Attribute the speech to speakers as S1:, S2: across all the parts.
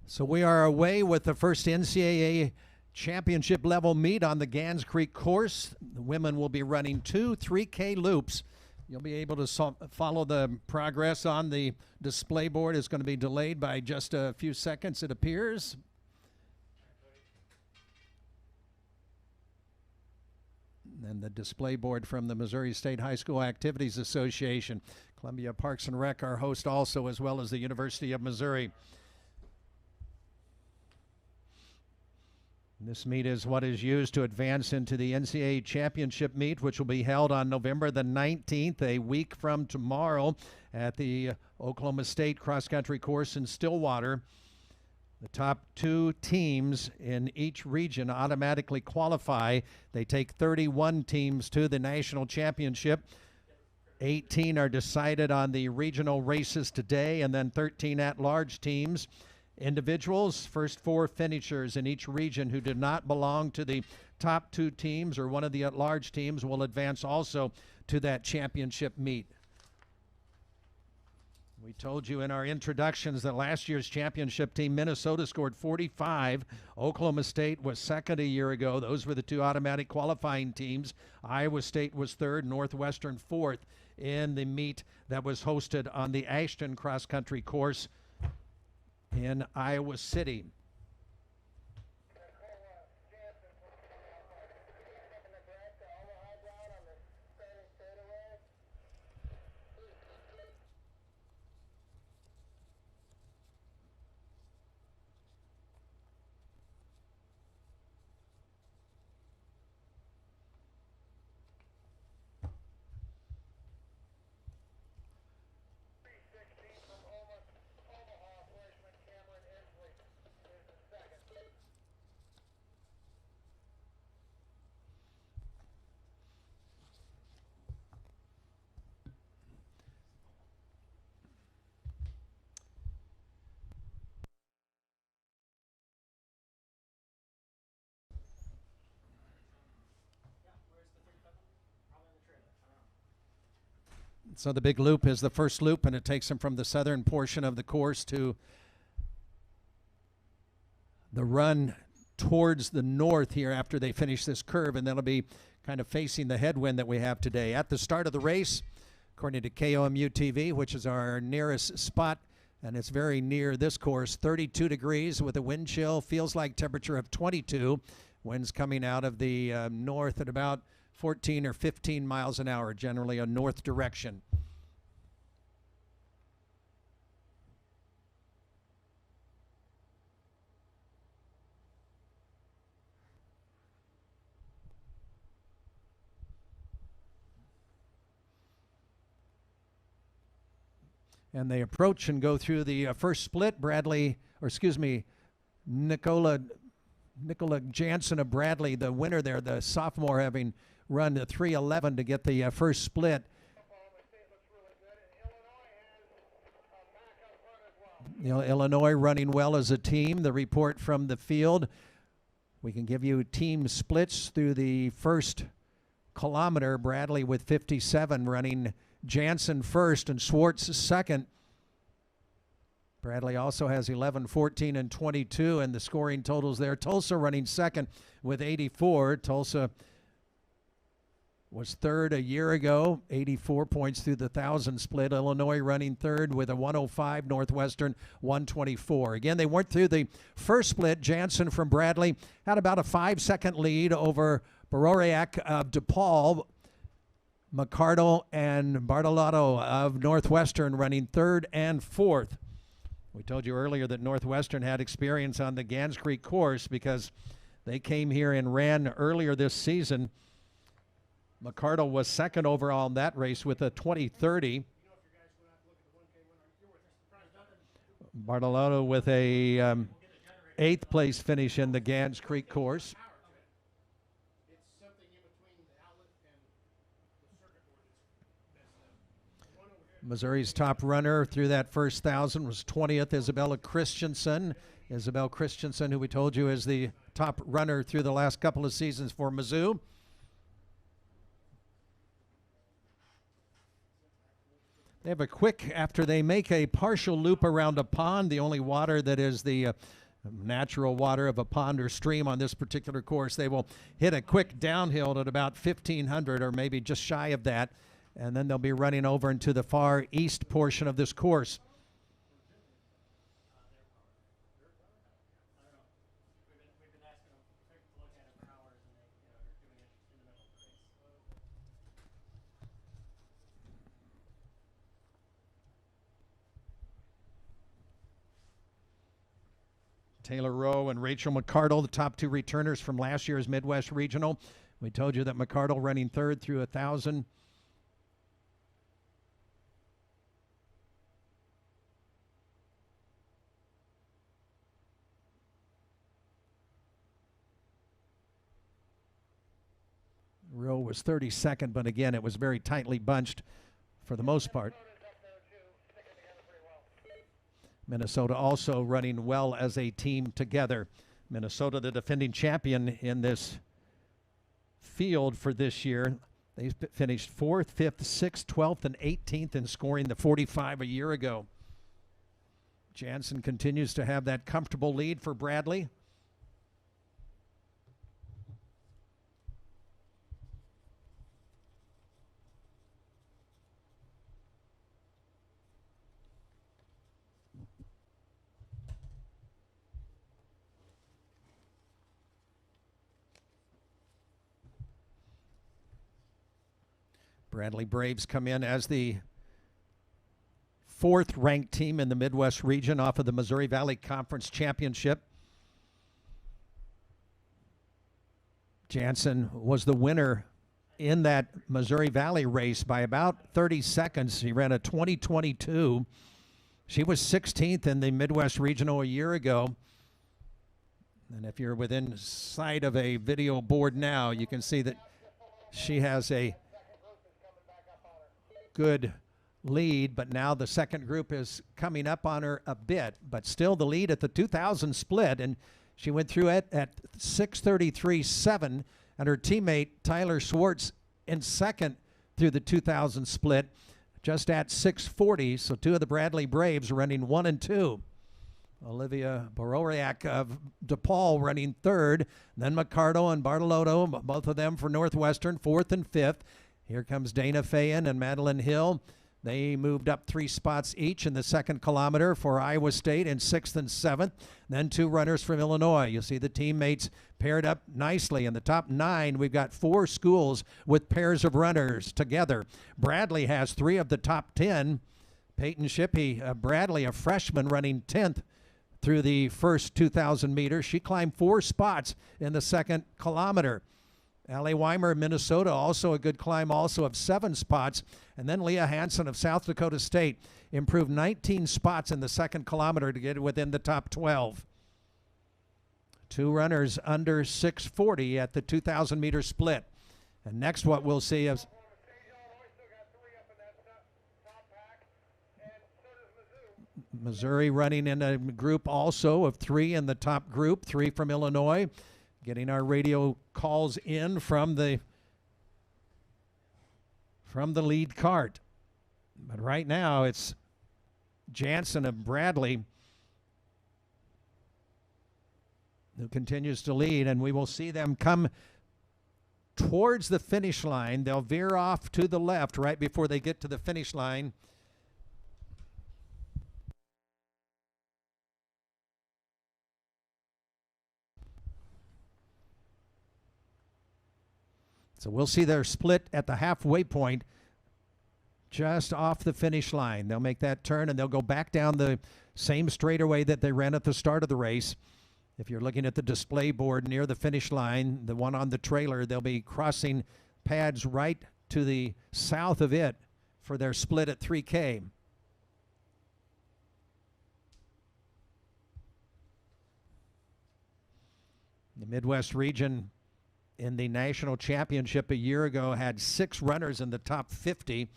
S1: So we are away with the first NCAA championship level meet on the Gans Creek course. The women will be running 2 3K loops. You'll be able to follow the progress on the display board. It's going to be delayed by just a few seconds, it appears. And the display board from the Missouri State High School Activities Association. Columbia Parks and Rec, our host also, as well as the University of Missouri. This meet is what is used to advance into the NCAA championship meet, which will be held on November the 19th, a week from tomorrow, at the Oklahoma State cross-country course in Stillwater. The top 2 teams in each region automatically qualify. They take 31 teams to the national championship. 18 are decided on the regional races today, and then 13 at-large teams. Individuals, first 4 finishers in each region who did not belong to the top 2 teams or one of the at-large teams will advance also to that championship meet. We told you in our introductions that last year's championship team, Minnesota, scored 45. Oklahoma State was second a year ago. Those were the 2 automatic qualifying teams. Iowa State was third, Northwestern fourth in the meet that was hosted on the Ashton cross-country course in Iowa City. So the big loop is the first loop, and it takes them from the southern portion of the course to the run towards the north here after they finish this curve, and that'll be kind of facing the headwind that we have today. At the start of the race, according to KOMU TV, which is our nearest spot, and it's very near this course, 32 degrees with a wind chill, feels like temperature of 22. Winds coming out of the north at about 14 or 15 miles an hour, generally a north direction. And they approach and go through the first split. Nicola Jansen of Bradley, the winner there, the sophomore, having run to 3:11 to get the first split. Illinois running well as a team. The report from the field, we can give you team splits through the first kilometer. Bradley with 57 running Jansen first and Schwartz second. Bradley also has 11, 14, and 22, and the scoring totals there. Tulsa running second with 84. Tulsa was third a year ago, 84 points through the 1,000 split. Illinois running third with a 105, Northwestern 124. Again, they went through the first split. Jansen from Bradley had about a 5-second lead over Baroriak of DePaul. McCardle and Bartolotto of Northwestern running third and fourth. We told you earlier that Northwestern had experience on the Gans Creek course because they came here and ran earlier this season. McCardle was second overall in that race with a 20:30. Bartolotto with a 8th place finish in the Gans Creek course. Missouri's top runner through that first 1,000 was 20th, Isabella Christensen. Isabel Christensen, who we told you is the top runner through the last couple of seasons for Mizzou. They have a quick, after they make a partial loop around a pond, the only water that is the natural water of a pond or stream on this particular course, they will hit a quick downhill at about 1,500 or maybe just shy of that, and then they'll be running over into the far east portion of this course. Taylor Rowe and Rachel McCardle, the top two returners from last year's Midwest Regional. We told you that McCardle running third through 1,000. Rowe was 32nd, but again, it was very tightly bunched for the most part. Minnesota also running well as a team together. Minnesota, the defending champion in this field for this year. They finished 4th, 5th, 6th, 12th, and 18th in scoring the 45 a year ago. Jansen continues to have that comfortable lead for Bradley. Bradley Braves come in as the 4th ranked team in the Midwest region off of the Missouri Valley Conference Championship. Jansen was the winner in that Missouri Valley race by about 30 seconds. He ran a 20:22. She was 16th in the Midwest Regional a year ago. And if you're within sight of a video board now, you can see that she has a good lead, but now the second group is coming up on her a bit, but still the lead at the 2000 split, and she went through it at 6:33.7, and her teammate Tyler Schwartz in second through the 2000 split just at 6:40. So two of the Bradley Braves running 1 and 2. Olivia Bororiak of DePaul running third, then McCardle and Bartolotto, both of them for Northwestern, 4th and 5th. Here comes Dana Fayen and Madeline Hill. They moved up 3 spots each in the second kilometer for Iowa State in 6th and 7th. Then 2 runners from Illinois. You'll see the teammates paired up nicely. In the top 9, we've got 4 schools with pairs of runners together. Bradley has 3 of the top 10. Peyton Shippey, Bradley, a freshman, running 10th through the first 2,000 meters. She climbed 4 spots in the second kilometer. Allie Weimer of Minnesota, also a good climb, also of 7 spots. And then Leah Hansen of South Dakota State improved 19 spots in the second kilometer to get within the top 12. 2 runners under 6:40 at the 2,000 meter split. And next what we'll see is Missouri running in a group also of 3 in the top group, 3 from Illinois. Getting our radio calls in from the lead cart. But right now it's Jansen of Bradley who continues to lead, and we will see them come towards the finish line. They'll veer off to the left right before they get to the finish line. So we'll see their split at the halfway point just off the finish line. They'll make that turn and they'll go back down the same straightaway that they ran at the start of the race. If you're looking at the display board near the finish line, the one on the trailer, they'll be crossing pads right to the south of it for their split at 3K. The Midwest region in the national championship a year ago had 6 runners in the top 50.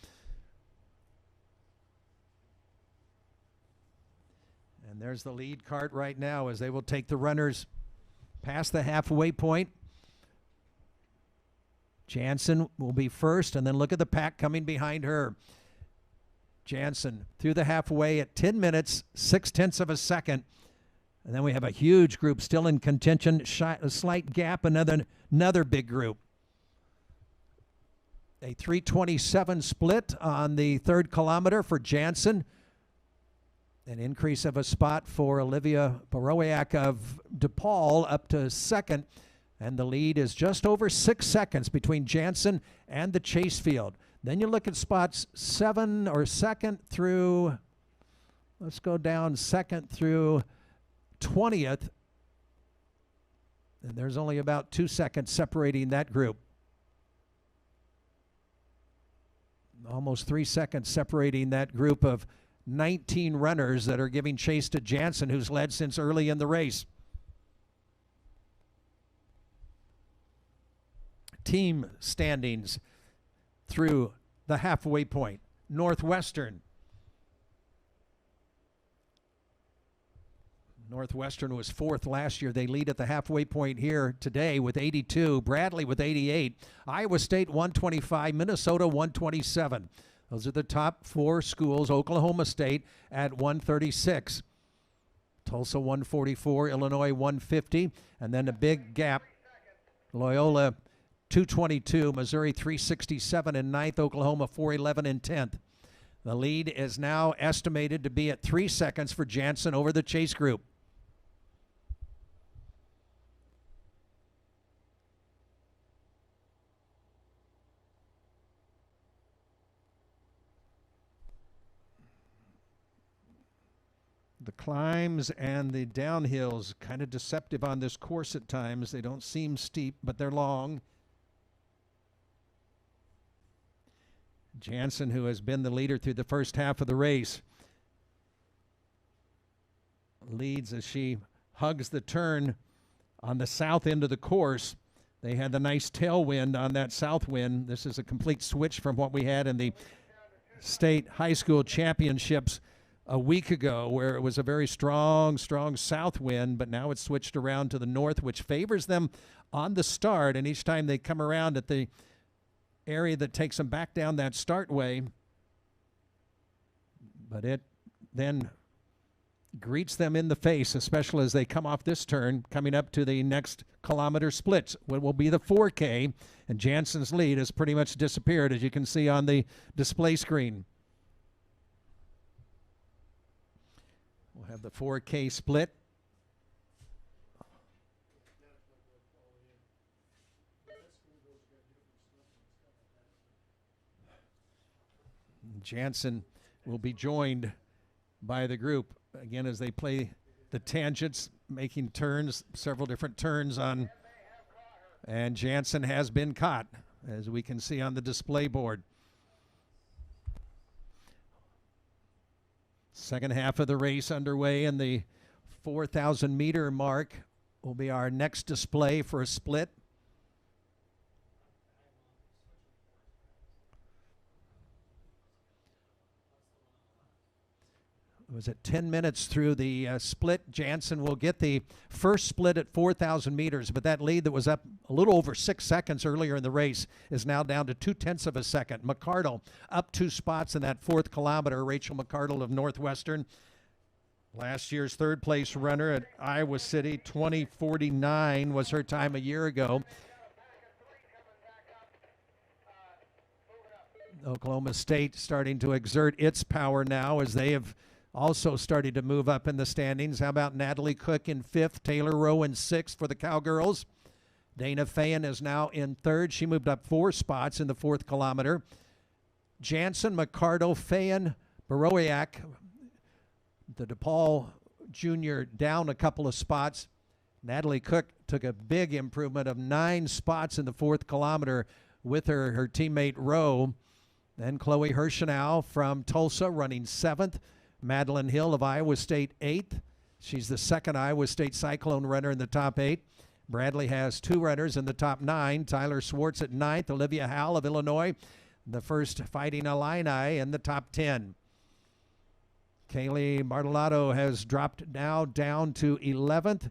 S1: And there's the lead cart right now as they will take the runners past the halfway point. Jansen will be first, and then look at the pack coming behind her. Jansen through the halfway at 10 minutes, 6/10 of a second. And then we have a huge group still in contention, a slight gap, another big group. A 3:27 split on the third kilometer for Jansen. An increase of a spot for Olivia Borowiak of DePaul up to second. And the lead is just over 6 seconds between Jansen and the chase field. Then you look at spots 7 or second through, let's go down second through 20th. And there's only about 2 seconds separating that group. Almost 3 seconds separating that group of 19 runners that are giving chase to Jansen, who's led since early in the race. Team standings through the halfway point. Northwestern. Northwestern was 4th last year. They lead at the halfway point here today with 82. Bradley with 88. Iowa State 125. Minnesota 127. Those are the top 4 schools. Oklahoma State at 136. Tulsa 144. Illinois 150. And then a big gap. Loyola 222. Missouri 367 in 9th. Oklahoma 411 in 10th. The lead is now estimated to be at 3 seconds for Jansen over the chase group. The climbs and the downhills kind of deceptive on this course at times. They don't seem steep, but they're long. Jansen, who has been the leader through the first half of the race, leads as she hugs the turn on the south end of the course. They had the nice tailwind on that south wind. This is a complete switch from what we had in the state high school championships a week ago, where it was a very strong south wind, but now it's switched around to the north, which favors them on the start. And each time they come around at the area that takes them back down that start way, but it then greets them in the face, especially as they come off this turn, coming up to the next kilometer splits, what will be the 4K, and Jansen's lead has pretty much disappeared, as you can see on the display screen. We'll have the 4K split. Jansen will be joined by the group again as they play the tangents, making turns, several different turns on, and Jansen has been caught, as we can see on the display board. Second half of the race underway, and the 4,000 meter mark will be our next display for a split. It was at 10 minutes through the split. Jansen will get the first split at 4,000 meters, but that lead that was up a little over 6 seconds earlier in the race is now down to 2/10 of a second. McCardle up 2 spots in that 4th kilometer. Rachel McCardle of Northwestern, last year's 3rd place runner at Iowa City. 20:49 was her time a year ago. Oklahoma State starting to exert its power now as they have also started to move up in the standings. How about Natalie Cook in 5th, Taylor Rowe in 6th for the Cowgirls. Dana Fayen is now in 3rd. She moved up 4 spots in the 4th kilometer. Jansen, McCardle, Fayen, Borowiak, the DePaul junior down a couple of spots. Natalie Cook took a big improvement of 9 spots in the 4th kilometer with her teammate Rowe. Then Chloe Hirschenau from Tulsa running 7th. Madeline Hill of Iowa State 8th. She's the 2nd Iowa State Cyclone runner in the top 8. Bradley has 2 runners in the top 9. Tyler Swartz at 9th. Olivia Howell of Illinois, the first Fighting Illini, in the top 10. Kaylee Martellotto has dropped now down to 11th.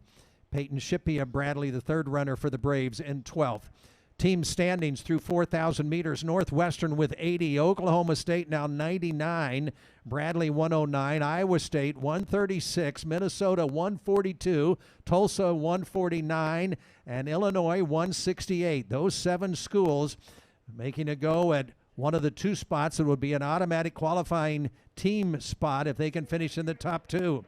S1: Peyton Shippey of Bradley, the 3rd runner for the Braves, in 12th. team standings through 4,000 meters. Northwestern with 80. Oklahoma State now 99. Bradley 109. Iowa State 136. Minnesota 142. Tulsa 149. And Illinois 168. Those 7 schools making a go at one of the 2 spots that would be an automatic qualifying team spot if they can finish in the top 2.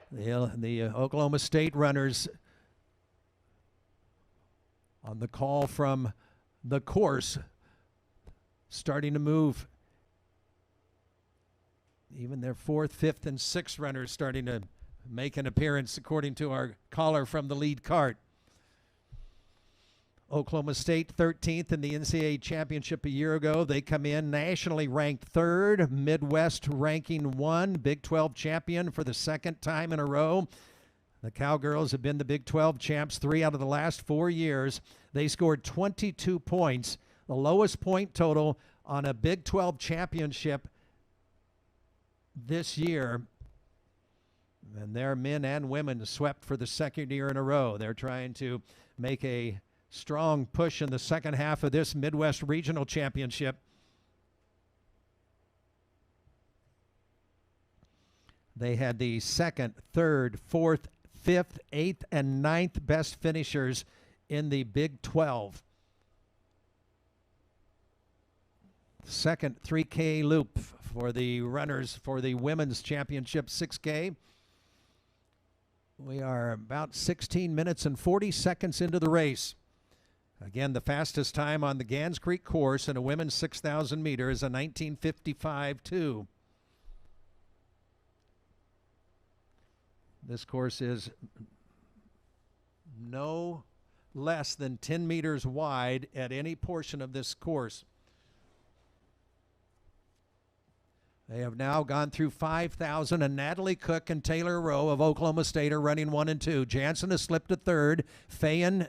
S1: The Oklahoma State runners on the call from the course starting to move. Even their 4th, 5th, and 6th runners starting to make an appearance, according to our caller from the lead cart. Oklahoma State 13th in the NCAA championship a year ago. They come in nationally ranked 3rd, Midwest ranking 1, Big 12 champion for the 2nd time in a row. The Cowgirls have been the Big 12 champs 3 out of the last 4 years. They scored 22 points, the lowest point total on a Big 12 championship this year. And their men and women swept for the 2nd year in a row. They're trying to make a strong push in the second half of this Midwest Regional Championship. They had the 2nd, 3rd, 4th, 5th, 8th, and 9th best finishers in the Big 12. Second 3K loop for the runners for the Women's Championship 6K. We are about 16 minutes and 40 seconds into the race. Again, the fastest time on the Gans Creek course in a women's 6,000 meters, a 19:55.2. This course is no less than 10 meters wide at any portion of this course. They have now gone through 5,000, and Natalie Cook and Taylor Rowe of Oklahoma State are running 1 and 2. Jansen has slipped to 3rd. Fayen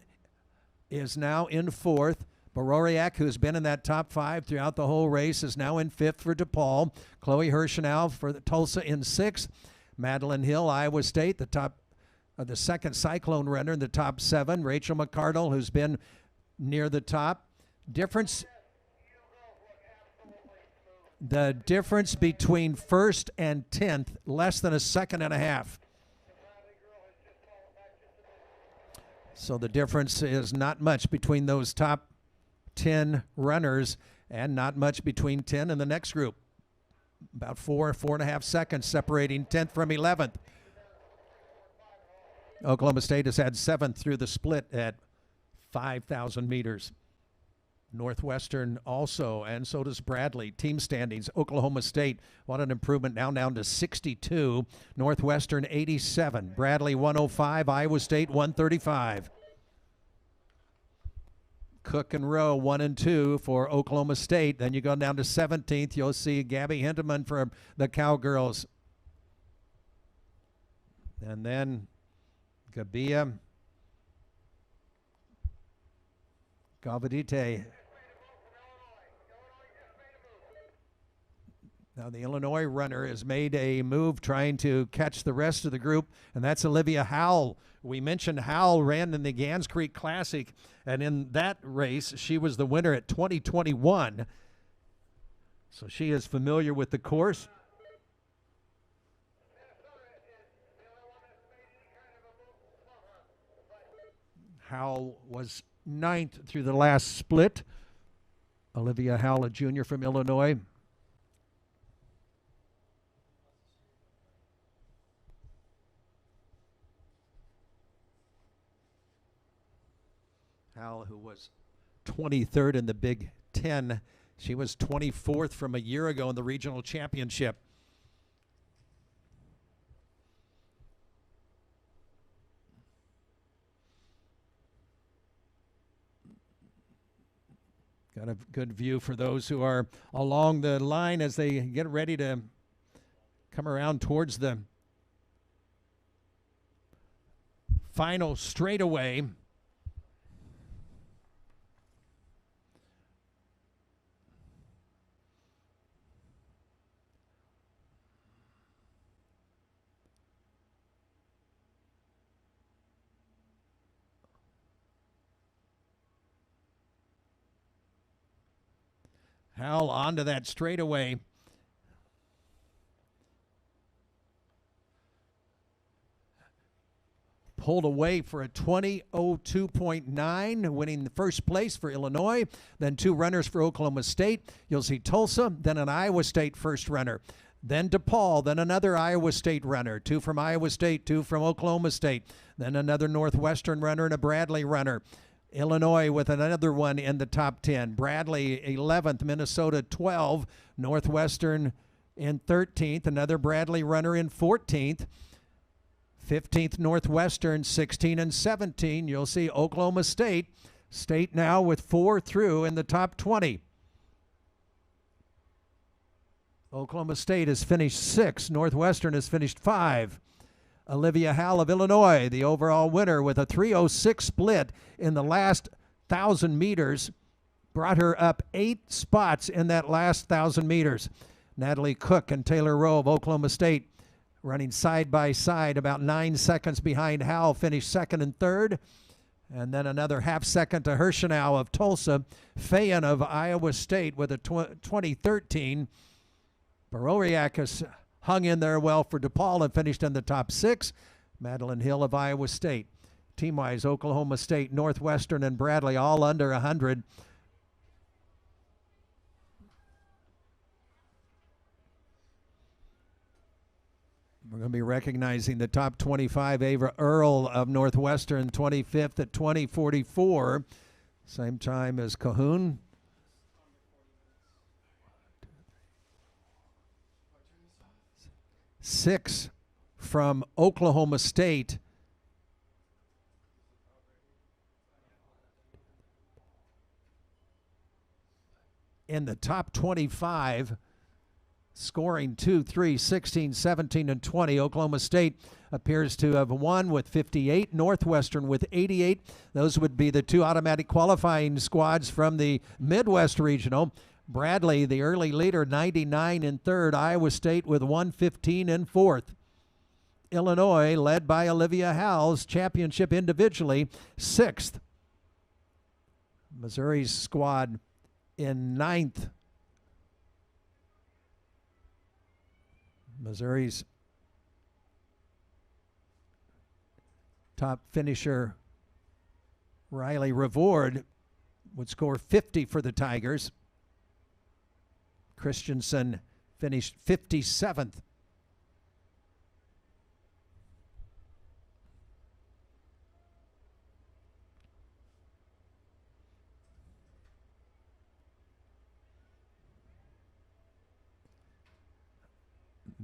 S1: is now in 4th. Baroriak, who's been in that top 5 throughout the whole race, is now in 5th for DePaul. Chloe Hirschenau for the Tulsa in 6th. Madeline Hill, Iowa State, the 2nd Cyclone runner in the top 7. Rachel McCardle, who's been near the top. The difference between 1st and 10th, less than a second and a half. So the difference is not much between those top 10 runners and not much between 10 and the next group. About 4.5 seconds separating 10th from 11th. Oklahoma State has had 7th through the split at 5,000 meters. Northwestern also, and so does Bradley. Team standings, Oklahoma State, what an improvement, now down to 62. Northwestern 87. Bradley 105. Iowa State 135. Cook and Rowe 1 and 2 for Oklahoma State. Then you go down to 17th. You'll see Gabby Hinteman for the Cowgirls. And then Gabia Galvadite. Now the Illinois runner has made a move trying to catch the rest of the group, and that's Olivia Howell. We mentioned Howell ran in the Gans Creek Classic, and in that race, she was the winner at 2021. So she is familiar with the course. Howell was 9th through the last split. Olivia Howell, a junior from Illinois. Howell, who was 23rd in the Big Ten. She was 24th from a year ago in the regional championship. Got a good view for those who are along the line as they get ready to come around towards the final straightaway. Howell onto that straightaway. Pulled away for a 20:02.9, winning the first place for Illinois. Then two runners for Oklahoma State. You'll see Tulsa, then an Iowa State first runner. Then DePaul, then another Iowa State runner. Two from Iowa State, two from Oklahoma State. Then another Northwestern runner and a Bradley runner. Illinois with another one in the top 10. Bradley 11th, Minnesota 12, Northwestern in 13th, another Bradley runner in 14th. 15th Northwestern, 16 and 17. You'll see Oklahoma State. State now with 4 through in the top 20. Oklahoma State has finished 6. Northwestern has finished 5. Olivia Howell of Illinois, the overall winner with a 3:06 split in the last 1,000 meters, brought her up 8 spots in that last 1,000 meters. Natalie Cook and Taylor Rowe of Oklahoma State running side by side, about 9 seconds behind Howell, finished second and third. And then another half second to Hirschenau of Tulsa. Fayen of Iowa State with a 2013. Baroriak has hung in there well for DePaul and finished in the top 6. Madeline Hill of Iowa State. Team-wise, Oklahoma State, Northwestern, and Bradley all under 100. We're going to be recognizing the top 25. Ava Earl of Northwestern, 25th at 20:44. Same time as Cahoon. Six from Oklahoma State. In the top 25. Scoring 2, 3, 16, 17, and 20. Oklahoma State appears to have won with 58. Northwestern with 88. Those would be the two automatic qualifying squads from the Midwest Regional. Bradley, the early leader, 99 in third. Iowa State with 115 in fourth. Illinois, led by Olivia Howell's championship individually, 6th. Missouri's squad in 9th. Missouri's top finisher, Riley Revord, would score 50 for the Tigers. Christensen finished 57th.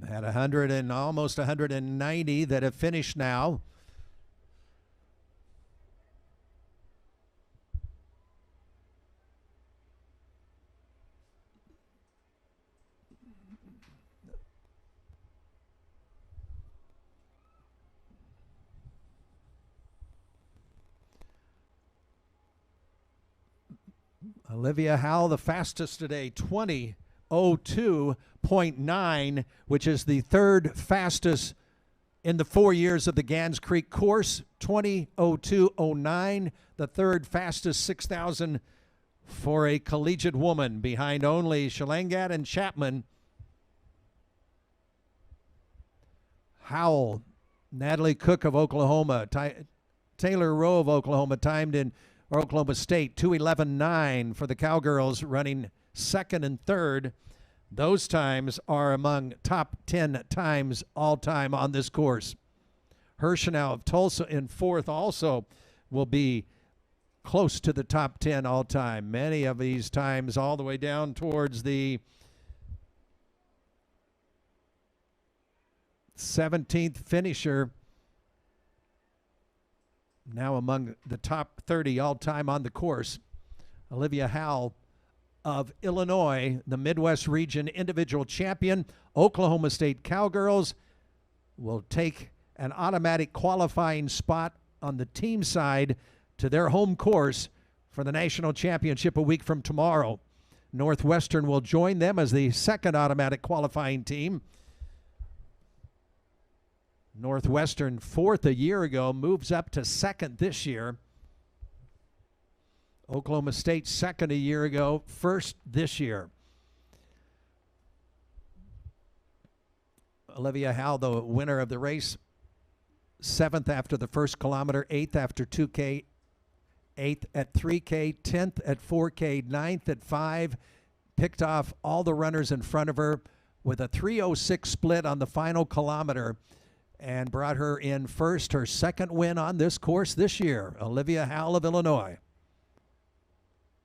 S1: Had 100 and almost 190 that have finished now. Olivia Howell, the fastest today, 20:02.9, which is the third fastest in the 4 years of the Gans Creek course. 20:02.09, the third fastest 6,000 for a collegiate woman, behind only Shalangat and Chapman. Howell, Natalie Cook of Oklahoma, Taylor Rowe of Oklahoma timed in Oklahoma State, 2:11.9 for the Cowgirls, running second and third. Those times are among top 10 times all time on this course. Hirschenau of Tulsa in fourth also will be close to the top 10 all time. Many of these times all the way down towards the 17th finisher. Now among the top 30 all time on the course. Olivia Howell of Illinois, the Midwest Region individual champion. Oklahoma State Cowgirls will take an automatic qualifying spot on the team side to their home course for the national championship a week from tomorrow. Northwestern will join them as the second automatic qualifying team. Northwestern, fourth a year ago, moves up to second this year. Oklahoma State, second a year ago, first this year. Olivia Howell, the winner of the race, 7th after the first kilometer, 8th after 2K, 8th at 3K, 10th at 4K, 9th at 5. Picked off all the runners in front of her with a 3:06 split on the final kilometer and brought her in first, her second win on this course this year. Olivia Howell of Illinois.